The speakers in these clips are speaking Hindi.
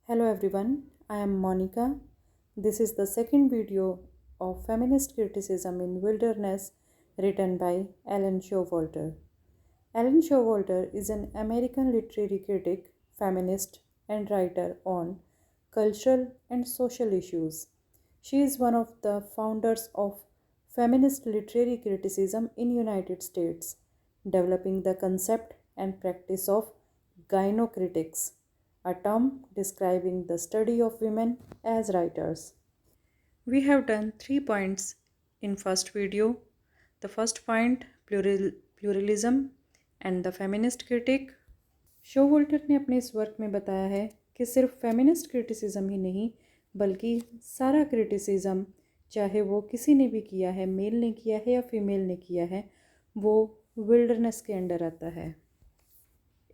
Hello everyone, I am Monica. This is the second video of Feminist Criticism in Wilderness written by Ellen Showalter. Ellen Showalter is an American literary critic, feminist, and writer on cultural and social issues. She is one of the founders of feminist literary criticism in United States, developing the concept and practice of gynocritics, a term describing the study of women as writers. We have done 3 points in first video. The first point, pluralism and the feminist critic. शोवोल्टर ने अपने इस वर्क में बताया है कि सिर्फ फेमिनिस्ट क्रिटिसिज्म ही नहीं बल्कि सारा क्रिटिसिज्म, चाहे वो किसी ने भी किया है, मेल ने किया है या फीमेल ने किया है, वो विल्डरनेस के अंडर आता है.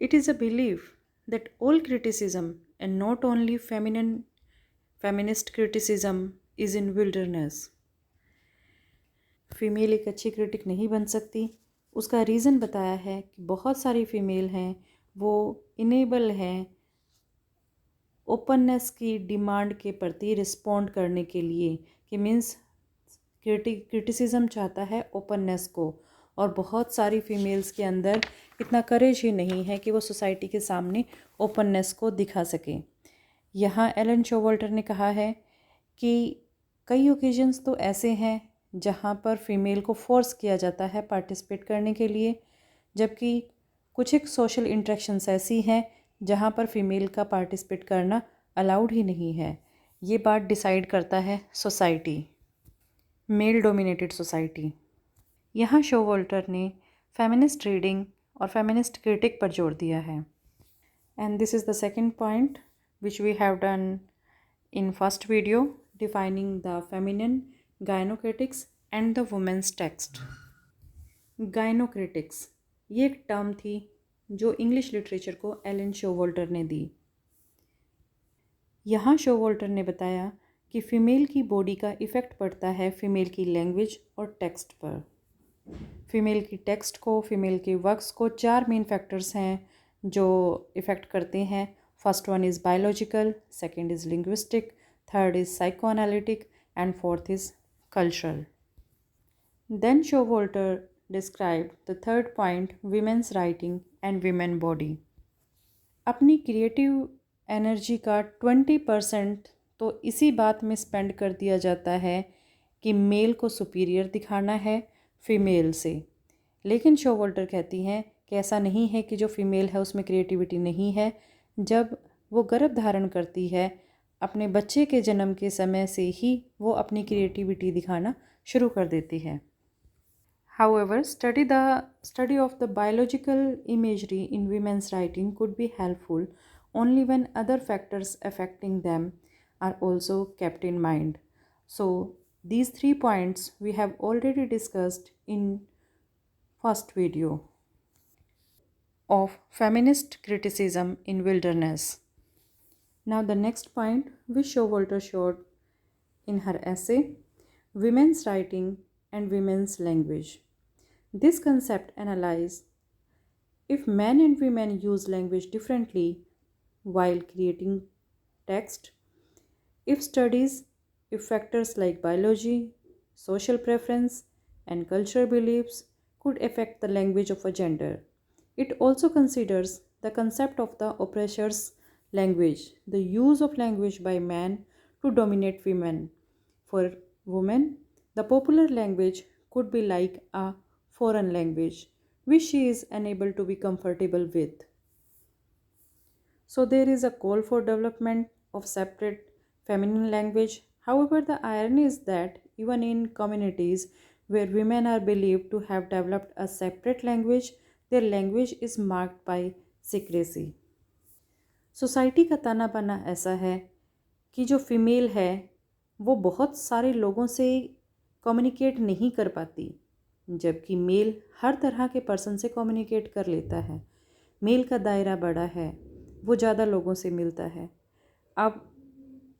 It is a believe that all criticism and not only feminist criticism is in wilderness. Female एक अच्छी क्रिटिक नहीं बन सकती. उसका रीज़न बताया है कि बहुत सारी फ़ीमेल हैं, वो इनेबल हैं ओपननेस की डिमांड के प्रति रिस्पॉन्ड करने के लिए, कि मीन्स क्रिटिसिज्म चाहता है ओपननेस को, और बहुत सारी फीमेल्स के अंदर इतना करेज ही नहीं है कि वो सोसाइटी के सामने ओपननेस को दिखा सकें. यहाँ एलन शोवल्टर ने कहा है कि कई ओकेजन्स तो ऐसे हैं जहाँ पर फीमेल को फोर्स किया जाता है पार्टिसिपेट करने के लिए, जबकि कुछ एक सोशल इंटरेक्शंस ऐसी हैं जहाँ पर फीमेल का पार्टिसिपेट करना अलाउड ही नहीं है. ये बात डिसाइड करता है सोसाइटी, मेल डोमिनेटेड सोसाइटी. यहाँ शोवोल्टर ने फेमिनिस्ट रीडिंग और फेमिनिस्ट क्रिटिक पर जोर दिया है. And this is the second point which we have done in first video, defining the feminine gynocritics and the women's text. Gynocritics ये एक टर्म थी जो इंग्लिश लिटरेचर को एलन शोवोल्टर ने दी. यहाँ शोवोल्टर ने बताया कि फ़ीमेल की बॉडी का इफ़ेक्ट पड़ता है फ़ीमेल की लैंग्वेज और टेक्स्ट पर. फ़ीमेल की टेक्स्ट को, फ़ीमेल के वर्क्स को 4 मेन फैक्टर्स हैं जो इफ़ेक्ट करते हैं. First one is biological, second is linguistic, third is psychoanalytic and fourth is cultural. Then Showalter described the third point, women's writing and women body. अपनी क्रिएटिव एनर्जी का 20% तो इसी बात में स्पेंड कर दिया जाता है कि मेल को सुपीरियर दिखाना है फीमेल से. लेकिन शोवल्टर कहती हैं कि ऐसा नहीं है कि जो फीमेल है उसमें क्रिएटिविटी नहीं है. जब वो गर्भ धारण करती है, अपने बच्चे के जन्म के समय से ही वो अपनी क्रिएटिविटी दिखाना शुरू कर देती है. However, study of the biological imagery in women's writing could be helpful only when other factors affecting them are also kept in mind. So, these 3 points we have already discussed in first video of feminist criticism in wilderness. Now the next point which Showalter showed in her essay, Women's Writing and Women's Language. This concept analyzes if men and women use language differently while creating text, if factors like biology, social preference, and cultural beliefs could affect the language of a gender. It also considers the concept of the oppressor's language, the use of language by men to dominate women. For women, the popular language could be like a foreign language, which she is unable to be comfortable with. So there is a call for development of separate feminine language. However, the irony is that even in communities where women are believed to have developed a separate language, their language is marked by secrecy. Society का ताना बाना ऐसा है कि जो फीमेल है वो बहुत सारे लोगों से कम्युनिकेट नहीं कर पाती, जबकि मेल हर तरह के पर्सन से कम्युनिकेट कर लेता है. मेल का दायरा बड़ा है, वो ज़्यादा लोगों से मिलता है. अब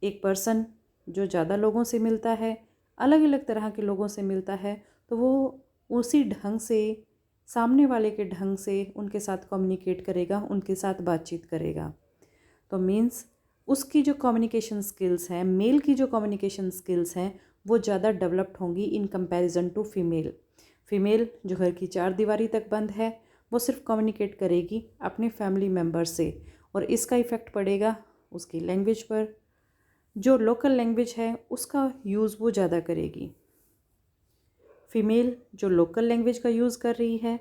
एक पर्सन जो ज़्यादा लोगों से मिलता है, अलग अलग तरह के लोगों से मिलता है, तो वो उसी ढंग से, सामने वाले के ढंग से उनके साथ कम्युनिकेट करेगा, उनके साथ बातचीत करेगा. तो मीन्स उसकी जो कम्युनिकेशन स्किल्स हैं, मेल की जो कम्युनिकेशन स्किल्स हैं वो ज़्यादा डेवलप्ड होंगी in comparison to female. Female जो घर की चार दीवारी तक बंद है वो सिर्फ कम्युनिकेट करेगी अपने फैमिली मेम्बर से, और इसका इफ़ेक्ट पड़ेगा उसकी लैंग्वेज पर। जो लोकल लैंग्वेज है उसका यूज़ वो ज़्यादा करेगी। फीमेल जो लोकल लैंग्वेज का यूज़ कर रही है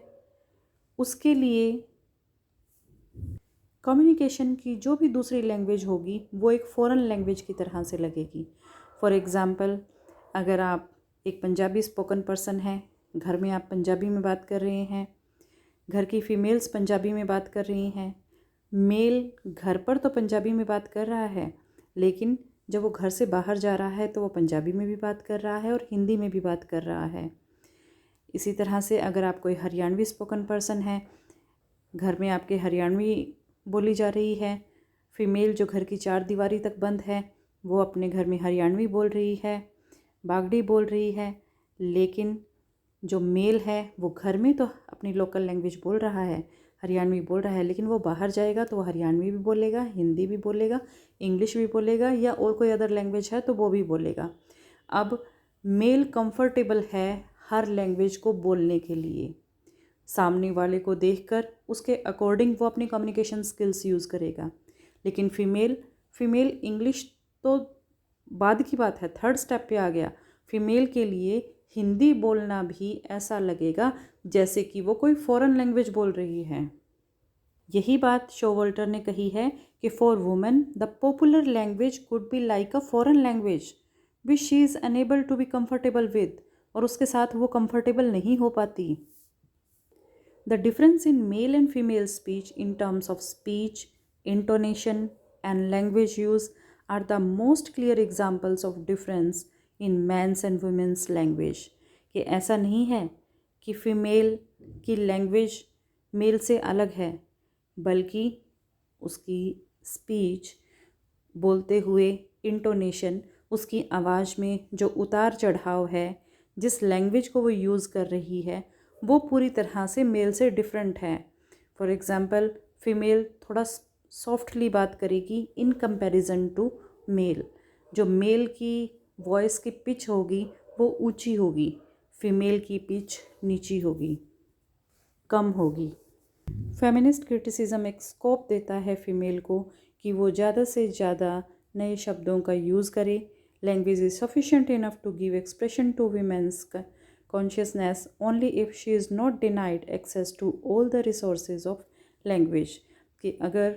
उसके लिए कम्युनिकेशन की जो भी दूसरी लैंग्वेज होगी वो एक फ़ॉरेन लैंग्वेज की तरह से लगेगी। फॉर एग्ज़ाम्पल, अगर आप एक पंजाबी स्पोकन पर्सन हैं, घर में आप पंजाबी में बात कर रहे हैं, घर की फ़ीमेल्स पंजाबी में बात कर रही हैं, मेल घर पर तो पंजाबी में बात कर रहा है, लेकिन जब वो घर से बाहर जा रहा है तो वो पंजाबी में भी बात कर रहा है और हिंदी में भी बात कर रहा है। इसी तरह से अगर आप कोई हरियाणवी स्पोकन पर्सन है, घर में आपके हरियाणवी बोली जा रही है, फीमेल जो घर की चार दीवारी तक बंद है वो अपने घर में हरियाणवी बोल रही है, बागड़ी बोल रही है, लेकिन जो मेल है वो घर में तो अपनी लोकल लैंग्वेज बोल रहा है, हरियाणवी बोल रहा है, लेकिन वो बाहर जाएगा तो वो हरियाणवी भी बोलेगा, हिंदी भी बोलेगा, इंग्लिश भी बोलेगा, या और कोई अदर लैंग्वेज है तो वो भी बोलेगा। अब मेल कंफर्टेबल है हर लैंग्वेज को बोलने के लिए, सामने वाले को देखकर उसके अकॉर्डिंग वो अपनी कम्युनिकेशन स्किल्स यूज़ करेगा। लेकिन फीमेल इंग्लिश तो बाद की बात है, थर्ड स्टेप पे आ गया। फीमेल के लिए हिंदी बोलना भी ऐसा लगेगा जैसे कि वो कोई फॉरेन लैंग्वेज बोल रही है। यही बात शोवल्टर ने कही है कि for women the popular language could be like a foreign language which she is unable to be comfortable with, और उसके साथ वो कंफर्टेबल नहीं हो पाती। The difference in male and female speech in terms of speech, intonation, and language use are the most clear examples of difference in men's and women's language। कि ऐसा नहीं है कि फीमेल की लैंग्वेज मेल से अलग है, बल्कि उसकी स्पीच बोलते हुए इंटोनेशन, उसकी आवाज़ में जो उतार चढ़ाव है, जिस लैंग्वेज को वो यूज़ कर रही है वो पूरी तरह से मेल से डिफरेंट है। फॉर एग्ज़ाम्पल, फ़ीमेल थोड़ा सॉफ्टली बात करेगी इन कंपैरिजन टू मेल। जो मेल की वॉइस की पिच होगी वो ऊंची होगी, फीमेल की पिच नीची होगी, कम होगी। फेमिनिस्ट क्रिटिसिज्म एक स्कोप देता है फीमेल को कि वो ज़्यादा से ज़्यादा नए शब्दों का यूज़ करे। Language is sufficient enough to give expression to women's consciousness only if she is not denied access to all the resources of language. कि अगर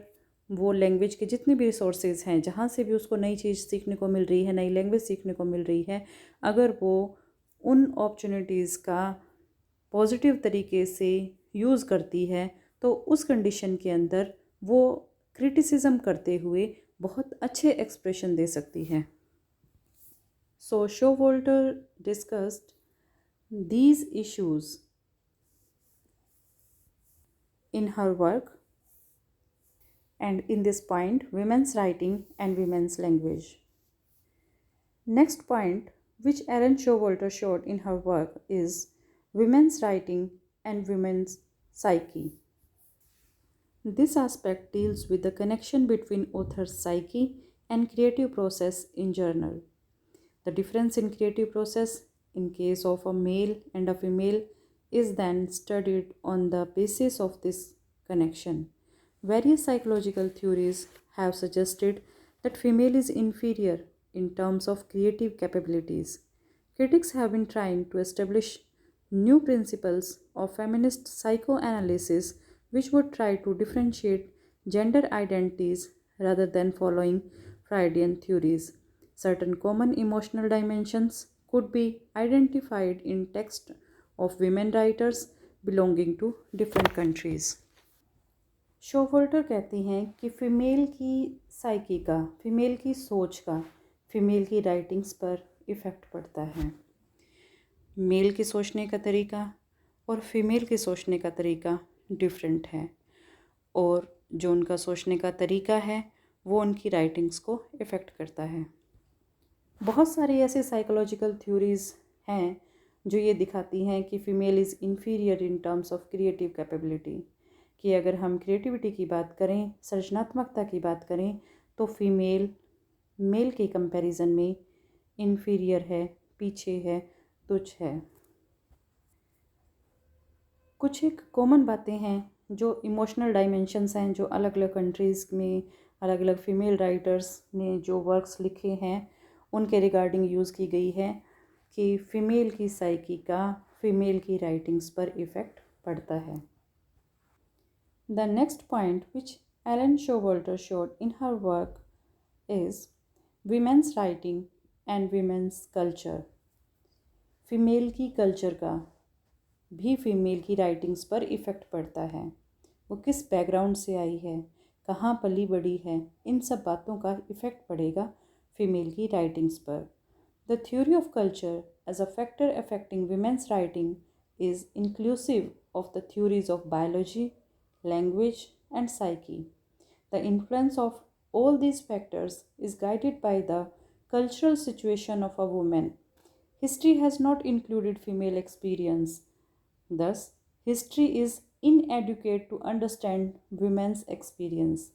वो लैंग्वेज के जितने भी रिसोर्सेज हैं, जहाँ से भी उसको नई चीज़ सीखने को मिल रही है, नई लैंग्वेज सीखने को मिल रही है, अगर वो उन अपॉर्चुनिटीज़ का पॉजिटिव तरीके से यूज़ करती है तो उस कंडीशन के अंदर वो क्रिटिसिज्म करते हुए बहुत अच्छे एक्सप्रेशन दे सकती है। सो शोवोल्टर discussed these issues in her work, and in this point women's writing and women's language. Next point which Erin Showalter showed in her work is women's writing and women's psyche. This aspect deals with the connection between author's psyche and creative process in journal. The difference in creative process in case of a male and a female is then studied on the basis of this connection. Various psychological theories have suggested that female is inferior in terms of creative capabilities. Critics have been trying to establish new principles of feminist psychoanalysis which would try to differentiate gender identities rather than following Freudian theories. Certain common emotional dimensions could be identified in text of women writers belonging to different countries. शोवल्टर कहती हैं कि फ़ीमेल की साइकी का, फ़ीमेल की सोच का फ़ीमेल की राइटिंग्स पर इफ़ेक्ट पड़ता है। मेल के सोचने का तरीका और फीमेल के सोचने का तरीका डिफरेंट है, और जो उनका सोचने का तरीका है वो उनकी राइटिंग्स को इफ़ेक्ट करता है। बहुत सारी ऐसे साइकोलॉजिकल थ्योरीज़ हैं जो ये दिखाती हैं कि female is inferior in terms of creative capability. कि अगर हम क्रिएटिविटी की बात करें, सृजनात्मकता की बात करें, तो फीमेल मेल के कंपैरिजन में इन्फीरियर है, पीछे है, तुच्छ है। कुछ एक कॉमन बातें हैं जो इमोशनल डायमेंशंस हैं, जो अलग अलग कंट्रीज़ में अलग अलग फीमेल राइटर्स ने जो वर्क्स लिखे हैं उनके रिगार्डिंग यूज़ की गई है कि फ़ीमेल की साइकी का फ़ीमेल की राइटिंग्स पर इफ़ेक्ट पड़ता है। The next point which Ellen Showalter showed in her work is women's writing and women's culture. Female की कल्चर का भी फीमेल की राइटिंग्स पर इफ़ेक्ट पड़ता है। वो किस बैकग्राउंड से आई है, कहाँ पली बड़ी है, इन सब बातों का इफ़ेक्ट पड़ेगा फीमेल की राइटिंग्स पर। The theory of culture as a factor affecting women's writing is inclusive of the theories of biology, language, and psyche. The influence of all these factors is guided by the cultural situation of a woman. History has not included female experience. Thus, history is inadequate to understand women's experience.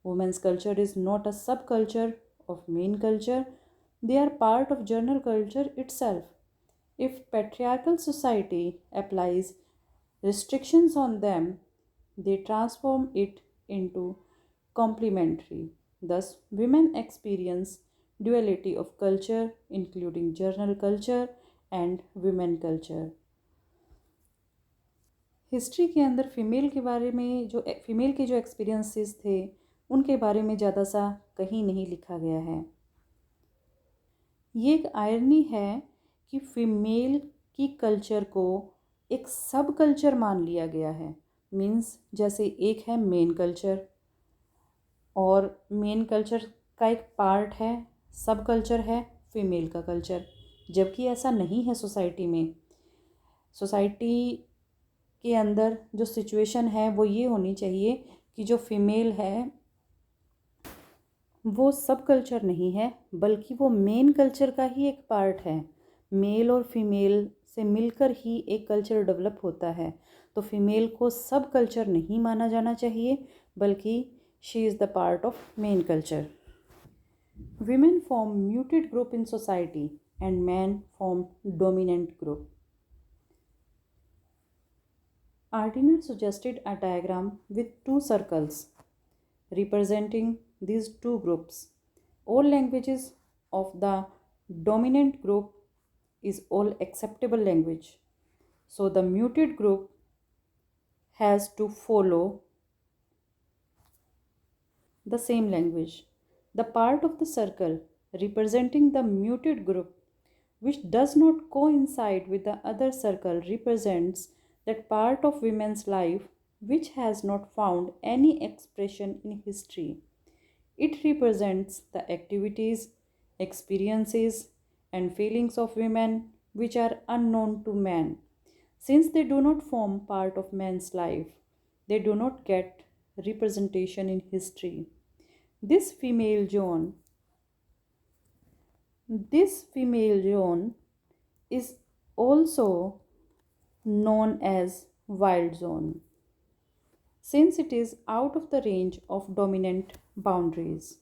Women's culture is not a subculture of main culture, they are part of general culture itself. If patriarchal society applies restrictions on them, they transform it into complementary. Thus, women experience duality of culture, including journal culture and women culture. History के अंदर फ़ीमेल के बारे में जो फ़ीमेल के जो एक्सपीरियंसेस थे उनके बारे में ज़्यादा सा कहीं नहीं लिखा गया है। ये एक आयरनी है कि फ़ीमेल की कल्चर को एक सब कल्चर मान लिया गया है। मीन्स जैसे एक है मेन कल्चर और मेन कल्चर का एक पार्ट है, सब कल्चर है फीमेल का कल्चर, जबकि ऐसा नहीं है सोसाइटी में। सोसाइटी के अंदर जो सिचुएशन है वो ये होनी चाहिए कि जो फीमेल है वो सब कल्चर नहीं है बल्कि वो मेन कल्चर का ही एक पार्ट है। मेल और फीमेल से मिलकर ही एक कल्चर डेवलप होता है। तो फीमेल को सब कल्चर नहीं माना जाना चाहिए बल्कि she is the part of main culture. Women form muted group in society and men form dominant group. Artiner suggested a diagram with two circles representing these two groups. All languages of the dominant group is all acceptable language. So the muted group has to follow the same language. The part of the circle representing the muted group which does not coincide with the other circle represents that part of women's life which has not found any expression in history. It represents the activities, experiences, and feelings of women which are unknown to men. Since they do not form part of man's life, they do not get representation in history. This female zone this female zone is also known as wild zone since it is out of the range of dominant boundaries.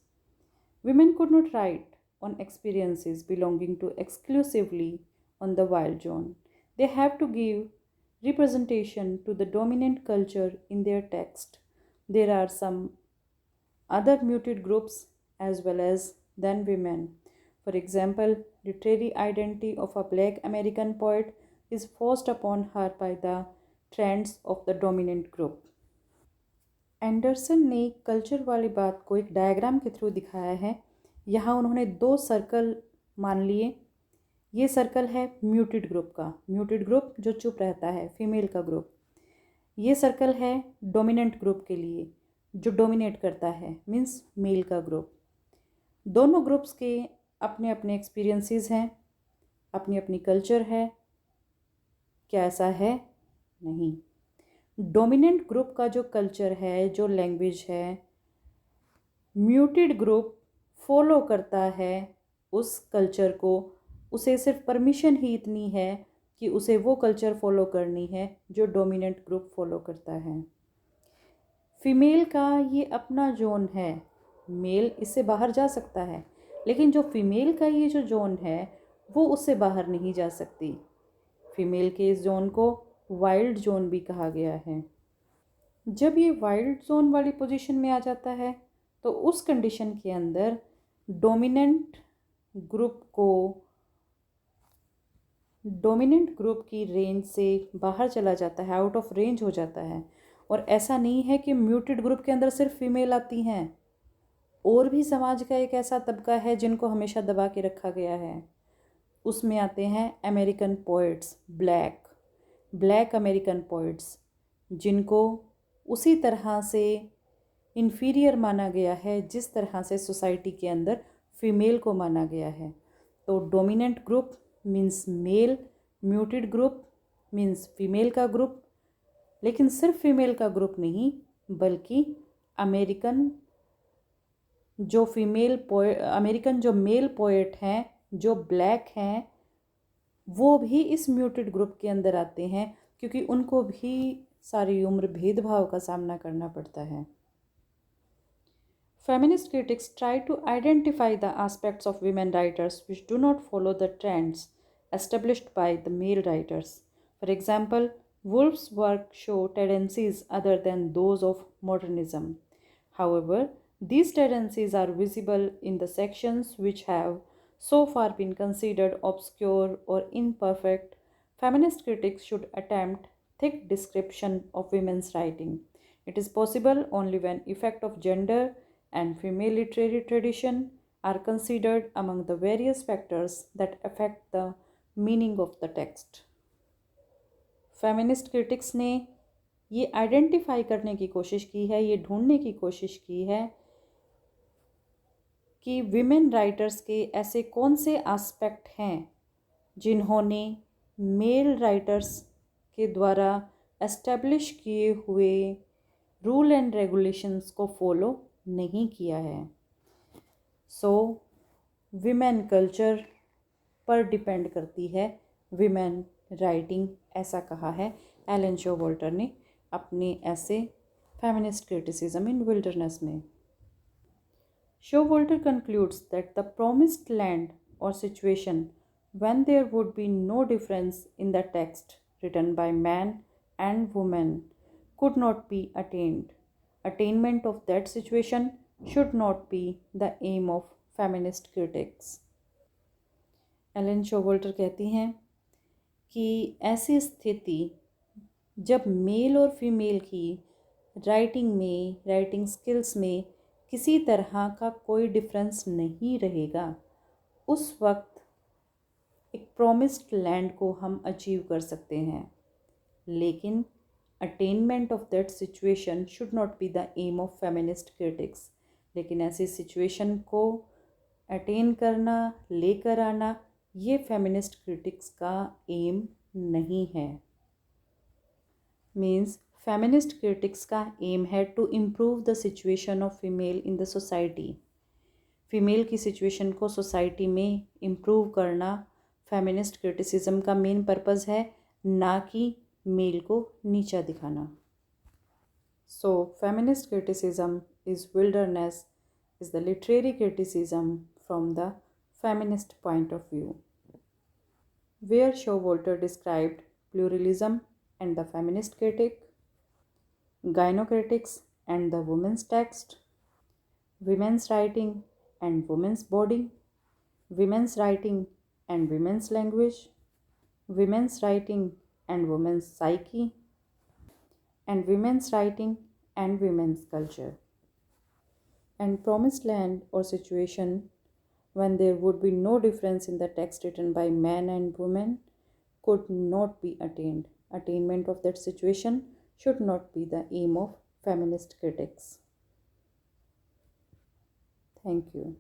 Women could not write on experiences belonging to exclusively on the wild zone. They have to give representation to the dominant culture in their text. There are some other muted groups as well as than women. For example, literary identity of a black American poet is forced upon her by the trends of the dominant group. Anderson ने कल्चर वाली बात को एक डायग्राम के थ्रू दिखाया है। यहाँ उन्होंने दो सर्कल मान लिए। ये सर्कल है म्यूटेड ग्रुप का, म्यूटेड ग्रुप जो चुप रहता है, फीमेल का ग्रुप। ये सर्कल है डोमिनेंट ग्रुप के लिए जो डोमिनेट करता है, मीन्स मेल का ग्रुप। दोनों ग्रुप्स के अपने अपने एक्सपीरियंसेस हैं, अपनी अपनी कल्चर है। क्या ऐसा है? नहीं। डोमिनेंट ग्रुप का जो कल्चर है, जो लैंग्वेज है, म्यूटेड ग्रुप फॉलो करता है उस कल्चर को। उसे सिर्फ परमिशन ही इतनी है कि उसे वो कल्चर फॉलो करनी है जो डोमिनेंट ग्रुप फॉलो करता है। फीमेल का ये अपना जोन है मेल इससे बाहर जा सकता है, लेकिन जो फीमेल का ये जो जोन है वो उससे बाहर नहीं जा सकती। फीमेल के इस जोन को वाइल्ड जोन भी कहा गया है। जब ये वाइल्ड जोन वाली पोजीशन में आ जाता है तो उस कंडीशन के अंदर डोमिनेंट ग्रुप की रेंज से बाहर चला जाता है, आउट ऑफ रेंज हो जाता है। और ऐसा नहीं है कि म्यूटेड ग्रुप के अंदर सिर्फ फीमेल आती हैं, और भी समाज का एक ऐसा तबका है जिनको हमेशा दबा के रखा गया है। उसमें आते हैं American poets, black American poets, जिनको उसी तरह से इन्फीरियर माना गया है जिस तरह से सोसाइटी के अंदर फीमेल को माना गया है। तो dominant group means male, muted group means female का ग्रुप, लेकिन सिर्फ फीमेल का ग्रुप नहीं बल्कि अमेरिकन जो मेल पोएट हैं, जो ब्लैक हैं, वो भी इस म्यूटेड ग्रुप के अंदर आते हैं, क्योंकि उनको भी सारी उम्र भेदभाव का सामना करना पड़ता है। Feminist critics try to identify the aspects of women writers which do not follow the trends established by the male writers. For example, Woolf's work show tendencies other than those of modernism. However, these tendencies are visible in the sections which have so far been considered obscure or imperfect. Feminist critics should attempt thick description of women's writing. It is possible only when effect of gender and female literary tradition are considered among the various factors that affect the meaning of the text. Feminist critics ने ये आइडेंटिफाई करने की कोशिश की है, ये ढूंढने की कोशिश की है कि विमेन राइटर्स के ऐसे कौन से एस्पेक्ट हैं जिन्होंने मेल राइटर्स के द्वारा एस्टेब्लिश किए हुए रूल एंड रेगुलेशंस को फॉलो नहीं किया है। सो विमेन कल्चर पर डिपेंड करती है विमेन राइटिंग, ऐसा कहा है एलन शोवॉल्टर ने अपने ऐसे फेमिनिस्ट क्रिटिसिज्म इन विल्डरनेस में। शोवॉल्टर concludes that the promised land or situation when there would be no difference in the text written by man and woman could not be attained. Attainment of that situation should not be the aim of feminist critics. Elaine Showalter कहती हैं कि ऐसी स्थिति जब मेल और फीमेल की राइटिंग स्किल्स में किसी तरह का कोई डिफरेंस नहीं रहेगा, उस वक्त एक प्रॉमिस्ड लैंड को हम अचीव कर सकते हैं। लेकिन attainment of that situation should not be the aim of feminist critics. लेकिन ऐसी सिचुएशन को अटेन करना, लेकर आना, ये फेमिनिस्ट क्रिटिक्स का एम नहीं है। मीन्स फेमिनिस्ट क्रिटिक्स का एम है to improve the situation of female in the society. Female की सिचुएशन को सोसाइटी में इम्प्रूव करना फेमिनिस्ट क्रिटिसिज्म का मेन पर्पज़ है, ना कि मेल को नीचा दिखाना। So feminist criticism is wilderness is the literary criticism from the feminist point of view, where Showalter described pluralism and the feminist critic, gynocritics and the women's text, women's writing and women's body, women's writing and women's language, women's writing and women's psyche, and women's writing and women's culture. And promised land or situation when there would be no difference in the text written by man and woman could not be attained. Attainment of that situation should not be the aim of feminist critics. Thank you.